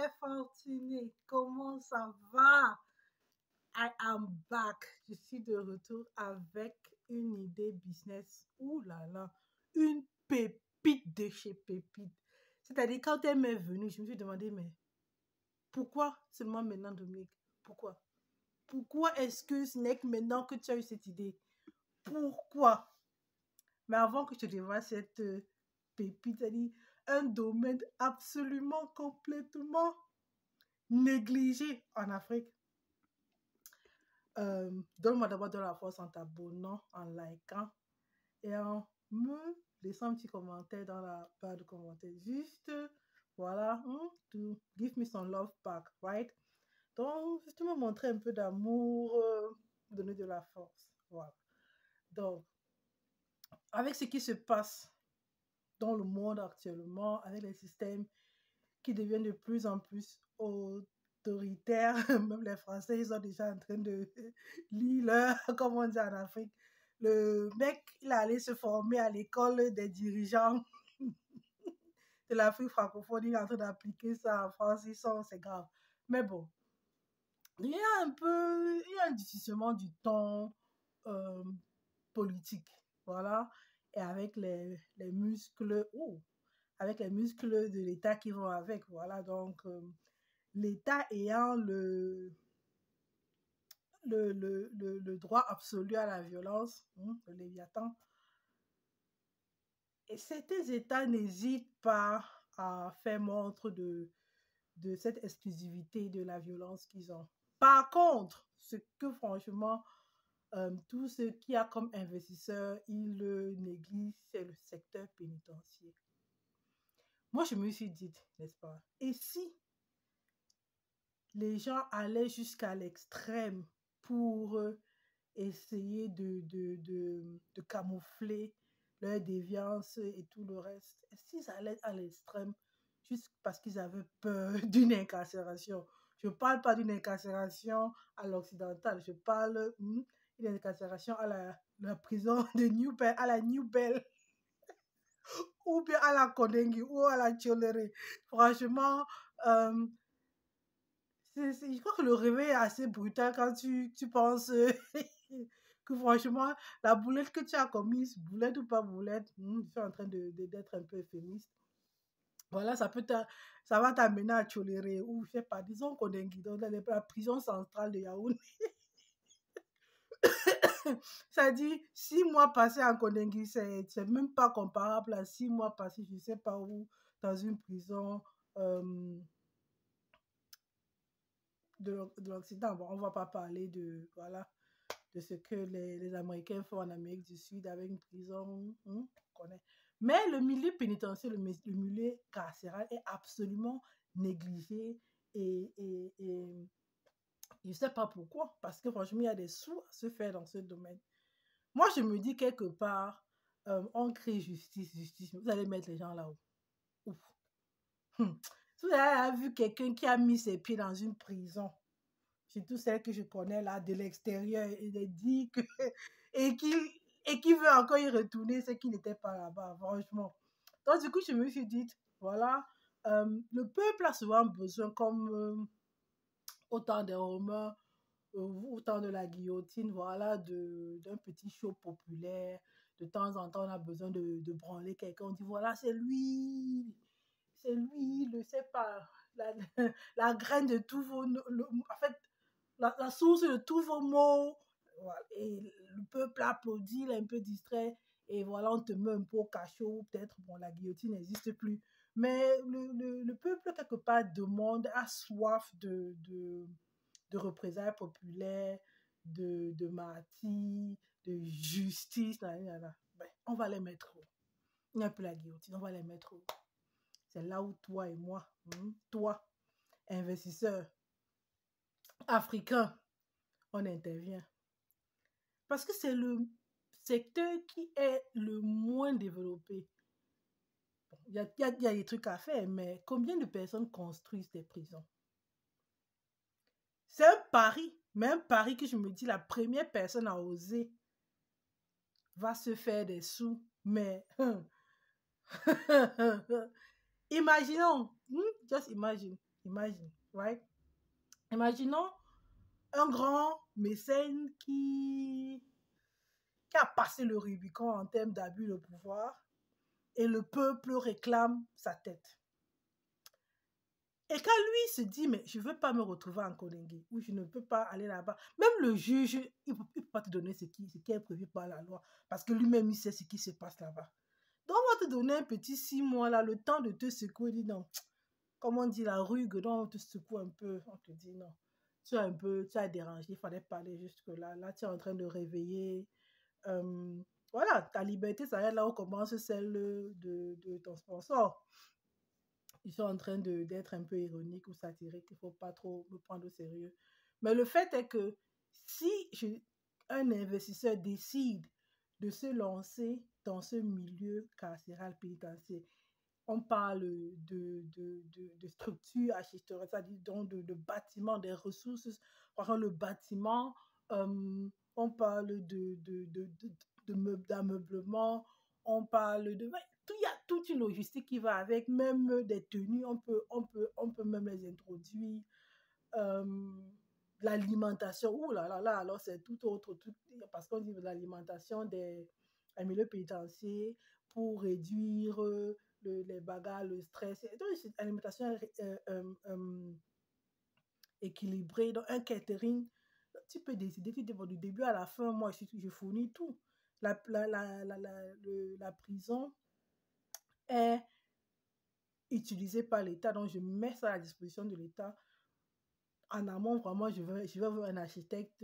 Très fortuné. Comment ça va? I am back. Je suis de retour avec une idée business. Ouh là là, une pépite de chez pépite. C'est-à-dire, quand elle m'est venue, je me suis demandé, mais pourquoi seulement maintenant, Dominique? Pourquoi? Pourquoi est-ce que ce n'est que maintenant que tu as eu cette idée? Pourquoi? Mais avant que je te dévoile cette pépite, c'est-à-dire un domaine absolument complètement négligé en Afrique. Donne-moi d'abord de la force en t'abonnant, en likant et en me laissant un petit commentaire dans la barre de commentaires. Juste, voilà, to give me some love back, right? Donc, juste me montrer un peu d'amour, donner de la force. Voilà. Donc, avec ce qui se passe dans le monde actuellement, avec les systèmes qui deviennent de plus en plus autoritaires, même les Français, ils sont déjà en train de lire leur, comme on dit en Afrique. Le mec, il est allé se former à l'école des dirigeants de l'Afrique francophone, il est en train d'appliquer ça en France, c'est grave. Mais bon, il y a un durcissement du ton politique, voilà, et avec les muscles, avec les muscles de l'État qui vont avec, voilà, donc l'État ayant le droit absolu à la violence, le Léviathan, et certains États n'hésitent pas à faire montre de cette exclusivité de la violence qu'ils ont. Par contre, ce que franchement, tout ce qui a comme investisseur, ils le négligent, c'est le secteur pénitentiaire. Moi, je me suis dit, n'est-ce pas, et si les gens allaient jusqu'à l'extrême pour essayer de camoufler leur déviance et tout le reste, s'ils allaient à l'extrême juste parce qu'ils avaient peur d'une incarcération. Je ne parle pas d'une incarcération à l'occidental, je parle d'une incarcération à la prison de New Bell, à la New Bell, ou bien à la Kondengi, ou à la Tcholéré. Franchement, je crois que le réveil est assez brutal quand tu penses que franchement, la boulette que tu as commise, boulette ou pas boulette, je suis en train d'être un peu euphémiste. Voilà, ça va t'amener à Tcholéré ou je sais pas, disons Kondengi, dans la prison centrale de Yaoundé. Ça dit 6 mois passés en Kondengi, c'est même pas comparable à 6 mois passés, je sais pas où, dans une prison de l'Occident. Bon, on va pas parler de, voilà, de ce que les Américains font en Amérique du Sud avec une prison, on connaît. Mais le milieu pénitentiaire, le milieu carcéral est absolument négligé et je ne sais pas pourquoi, parce que franchement, il y a des sous à se faire dans ce domaine. Moi, je me dis quelque part, on crée justice, vous allez mettre les gens là-haut. Si vous avez vu quelqu'un qui a mis ses pieds dans une prison, surtout celle que je connais là, de l'extérieur, il dit que, et qui veut encore y retourner, c'est qu'il n'était pas là-bas, franchement. Donc, du coup, je me suis dit, voilà, le peuple a souvent besoin, comme au temps des Romains, au temps de la guillotine, voilà, d'un petit show populaire. De temps en temps, on a besoin de branler quelqu'un. On dit, voilà, c'est lui, le sais pas, la graine de tous vos... en fait, la source de tous vos mots. Voilà. Et le peuple applaudit, il est un peu distrait. Et voilà, on te met un peu au cachot. Peut-être, bon, la guillotine n'existe plus. Mais le peuple, quelque part, demande, a soif de représailles populaires, de martyrs, de justice. Ben, on va les mettre où? Il n'y a plus la guillotine, on va les mettre où? C'est là où toi et moi, toi, investisseur africain, on intervient. Parce que c'est le secteur qui est le moins développé. Il y a des trucs à faire, mais combien de personnes construisent des prisons? C'est un pari, mais un pari que je me dis, la première personne à oser va se faire des sous, mais imaginons, just imagine, Imagine, right? Imaginons un grand mécène qui a passé le Rubicon en termes d'abus de pouvoir et le peuple réclame sa tête. Et quand lui se dit, mais je ne veux pas me retrouver en Koningui, ou je ne peux pas aller là-bas, même le juge, il ne peut pas te donner ce qui est prévu par la loi, parce que lui-même, il sait ce qui se passe là-bas. Donc, on va te donner un petit 6 mois, là, le temps de te secouer, dit non, comme on dit, la rugue, donc on te secoue un peu, on te dit non, tu as dérangé, il fallait pas aller jusque-là, là, tu es en train de réveiller, voilà, ta liberté s'arrête là où commence celle de ton sponsor. Ils sont en train d'être un peu ironiques ou satiriques, il ne faut pas trop me prendre au sérieux. Mais le fait est que si un investisseur décide de se lancer dans ce milieu carcéral pénitentiaire, on parle de structures architecturales, c'est-à-dire donc de bâtiments, des ressources, par exemple le bâtiment, on parle d'ameublement, on parle de... Il y a toute une logistique qui va avec, même des tenues, on peut même les introduire. L'alimentation, ouh là là là, alors c'est tout autre, parce qu'on dit l'alimentation des milieux pénitentiaires pour réduire les bagarres, le stress. Donc, c'est une alimentation équilibrée, donc un catering. Tu peux décider, du début à la fin, moi je fournis tout. La prison est utilisée par l'État, donc je mets ça à la disposition de l'État. En amont, vraiment, je vais voir un architecte,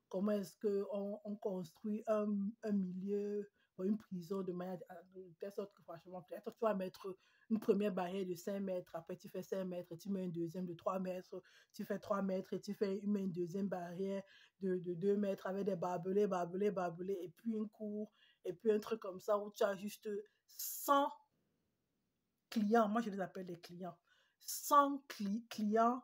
comment est-ce qu'on construit un milieu, une prison de manière de telle sorte que franchement, peut-être tu vas mettre une première barrière de 5 mètres, après tu fais 5 mètres, tu mets une deuxième de 3 mètres, tu fais 3 mètres et tu fais une deuxième barrière de 2 mètres avec des barbelés, et puis une cour, et puis un truc comme ça où tu as juste 100 clients, moi je les appelle les clients, 100 clients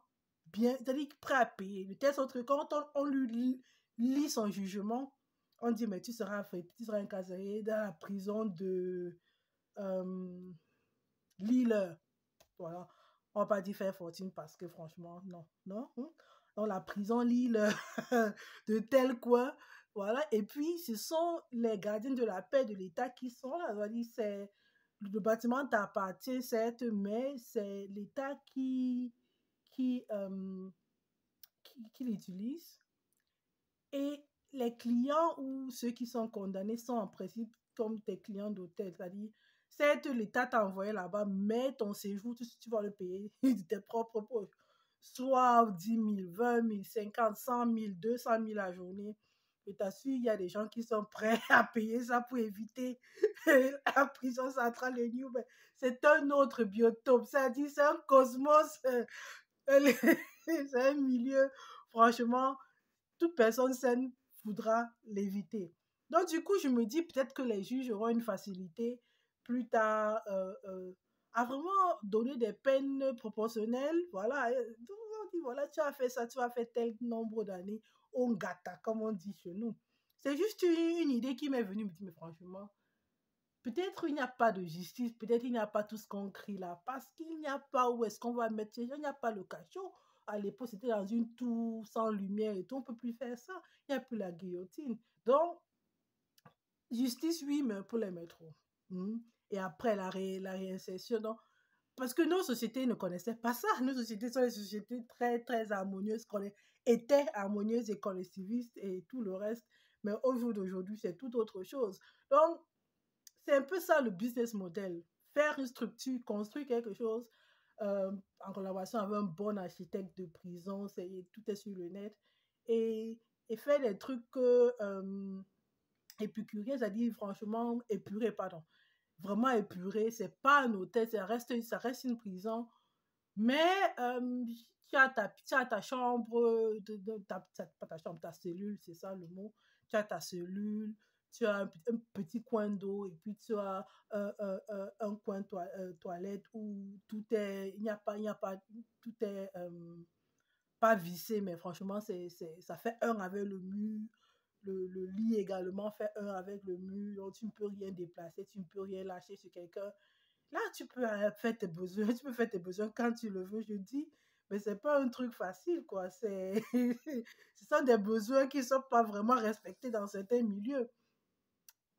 bien, c'est-à-dire prêts à payer. De telle sorte que quand on lui lit son jugement, on dit, mais tu seras incarcéré dans la prison de Lille. Voilà. On va pas dire faire fortune parce que franchement, non. Dans la prison Lille de tel coin. Voilà. Et puis, ce sont les gardiens de la paix de l'État qui sont là. C'est le bâtiment t'appartient, certes, mais c'est l'État qui l'utilise. Et les clients ou ceux qui sont condamnés sont en principe comme tes clients d'hôtel. C'est-à-dire, certes, l'État t'a envoyé là-bas, mais ton séjour, tu vas le payer de tes propres poches. Soit 10 000, 20 000, 50 000, 100 000, 200 000 la journée. Je t'assure, il y a des gens qui sont prêts à payer ça pour éviter la prison centrale de New. C'est un autre biotope. C'est-à-dire, c'est un cosmos. C'est un milieu, franchement, toute personne saine voudra l'éviter. Donc, du coup, je me dis peut-être que les juges auront une facilité plus tard à vraiment donner des peines proportionnelles. Voilà, on dit, voilà, tu as fait ça, tu as fait tel nombre d'années, on gâta, comme on dit chez nous. C'est juste une idée qui m'est venue, me dit, mais franchement, peut-être il n'y a pas de justice, peut-être il n'y a pas tout ce qu'on crie là, parce qu'il n'y a pas où est-ce qu'on va mettre ces gens, il n'y a pas le cachot. À l'époque, c'était dans une tour sans lumière et tout, on ne peut plus faire ça. Il n'y a plus la guillotine. Donc, justice, oui, mais pour les métros. Et après, la réinsertion, donc, parce que nos sociétés ne connaissaient pas ça. Nos sociétés sont des sociétés très, très harmonieuses, étaient harmonieuses et collectivistes et tout le reste. Mais au jour d'aujourd'hui, c'est tout autre chose. Donc, c'est un peu ça le business model. Faire une structure, construire quelque chose en collaboration avec un bon architecte de prison, tout est sur le net. Et faire des trucs épicuriens, c'est-à-dire franchement épurés, pardon. Vraiment épurés, c'est pas un hôtel, ça reste une prison. Mais tu as ta chambre, pas ta chambre, ta cellule, c'est ça le mot. Tu as ta cellule, tu as un petit coin d'eau et puis tu as un coin toilette où tout est, il n'y a pas, tout est pas vissé, mais franchement, ça fait un avec le mur. Le lit également fait un avec le mur, donc tu ne peux rien déplacer, tu ne peux rien lâcher sur quelqu'un. Là, tu peux faire tes besoins, tu peux faire tes besoins quand tu le veux, je dis. Mais c'est pas un truc facile, quoi. Ce sont des besoins qui sont pas vraiment respectés dans certains milieux.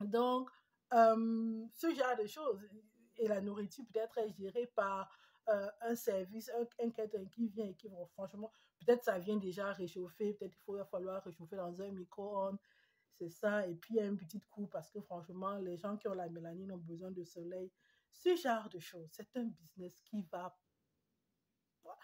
Donc, ce genre de choses, et la nourriture peut-être est gérée par un service, un catering qui vient et qui, bon, franchement, peut-être ça vient déjà réchauffer, peut-être il va falloir réchauffer dans un micro-ondes, c'est ça, et puis il y a une petite cour parce que franchement, les gens qui ont la mélanine ont besoin de soleil. Ce genre de choses, c'est un business qui va, voilà.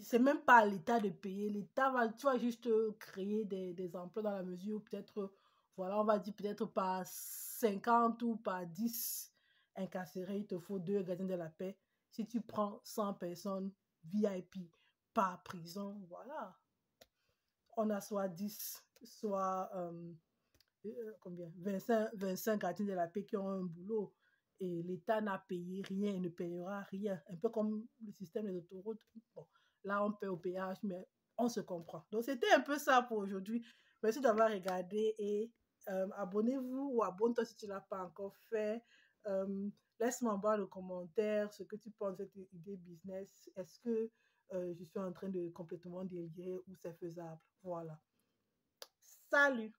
C'est même pas à l'État de payer. L'État va, tu vas juste créer des emplois dans la mesure où peut-être, voilà, on va dire peut-être par 50 ou par 10 incarcérés, il te faut 2 gardiens de la paix. Si tu prends 100 personnes VIP par prison, voilà, on a soit 10 soit combien 25 gardiens de la paix qui ont un boulot. Et l'État n'a payé rien, il ne payera rien. Un peu comme le système des autoroutes. Bon, là, on paie au péage, mais on se comprend. Donc, c'était un peu ça pour aujourd'hui. Merci d'avoir regardé et abonnez-vous ou abonne-toi si tu ne l'as pas encore fait. Laisse-moi en bas le commentaire ce que tu penses de cette idée business. Est-ce que je suis en train de complètement délirer ou c'est faisable? Voilà. Salut!